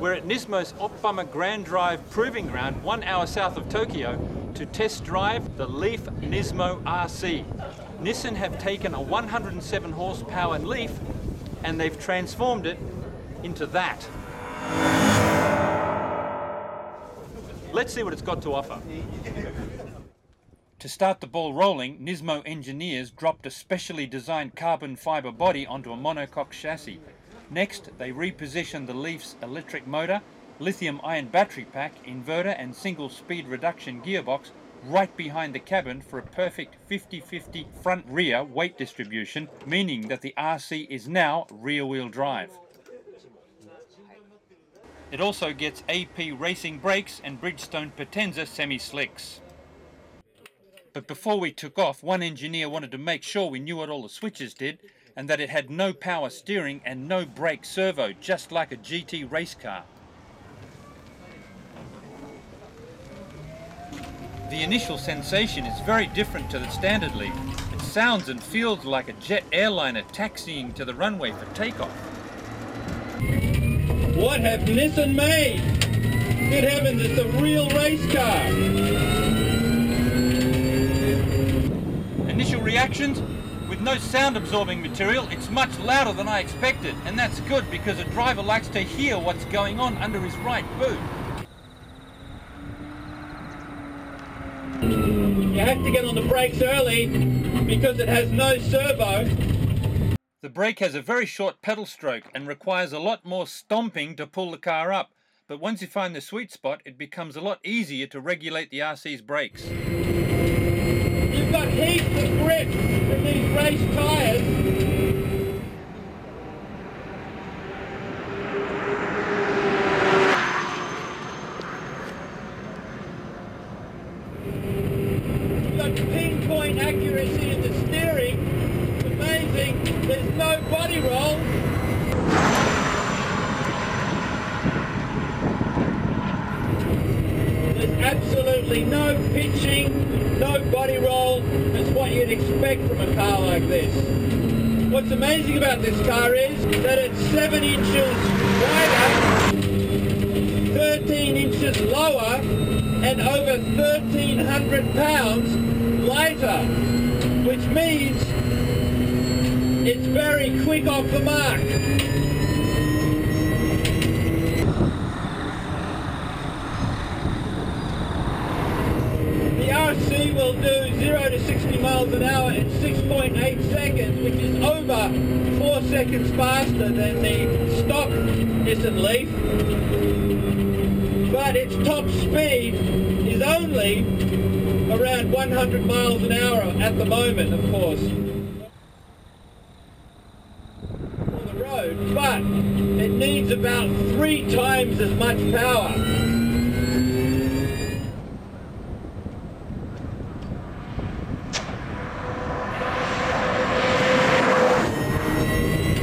We're at Nismo's Oppama Grand Drive Proving Ground, 1 hour south of Tokyo, to test drive the LEAF NISMO RC. Nissan have taken a 107 horsepower LEAF and they've transformed it into that. Let's see what it's got to offer. To start the ball rolling, Nismo engineers dropped a specially designed carbon fibre body onto a monocoque chassis. Next, they repositioned the Leaf's electric motor, lithium-ion battery pack, inverter and single-speed reduction gearbox right behind the cabin for a perfect 50-50 front-rear weight distribution, meaning that the RC is now rear-wheel drive. It also gets AP racing brakes and Bridgestone Potenza semi-slicks. But before we took off, one engineer wanted to make sure we knew what all the switches did and that it had no power steering and no brake servo, just like a GT race car. The initial sensation is very different to the standard Leaf. It sounds and feels like a jet airliner taxiing to the runway for takeoff. What have Nissan made? Good heavens, it's a real race car. Initial reactions? With no sound absorbing material, it's much louder than I expected, and that's good because a driver likes to hear what's going on under his right boot. You have to get on the brakes early because it has no servo. The brake has a very short pedal stroke and requires a lot more stomping to pull the car up, but once you find the sweet spot, it becomes a lot easier to regulate the RC's brakes. You've got heaps of grip from these race tyres. You've got pinpoint accuracy in the steering. It's amazing. There's no body roll. There's absolutely no pitching. No body roll. That's what you'd expect from a car like this. What's amazing about this car is that it's 7 inches wider, 13 inches lower, and over 1,300 pounds lighter, which means it's very quick off the mark. RC will do 0 to 60 miles an hour in 6.8 seconds, which is over 4 seconds faster than the stock Nissan Leaf. But its top speed is only around 100 miles an hour at the moment, of course, on the road, but it needs about 3 times as much power.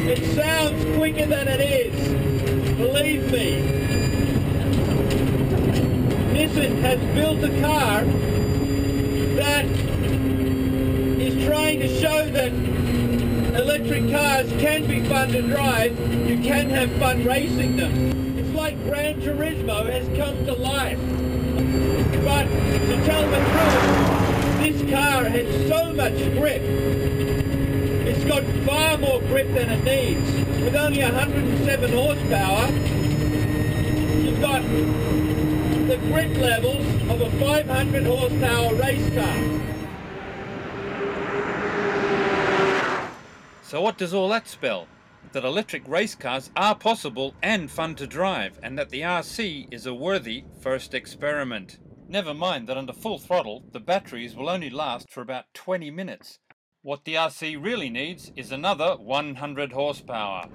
It sounds quicker than it is, believe me. Nissan has built a car that is trying to show that electric cars can be fun to drive, you can have fun racing them. It's like Gran Turismo has come to life. But to tell the truth, this car has so much grip. It's got far more grip than it needs. With only 107 horsepower, you've got the grip levels of a 500 horsepower race car. So what does all that spell? That electric race cars are possible and fun to drive, and that the RC is a worthy first experiment. Never mind that under full throttle, the batteries will only last for about 20 minutes. What the RC really needs is another 100 horsepower.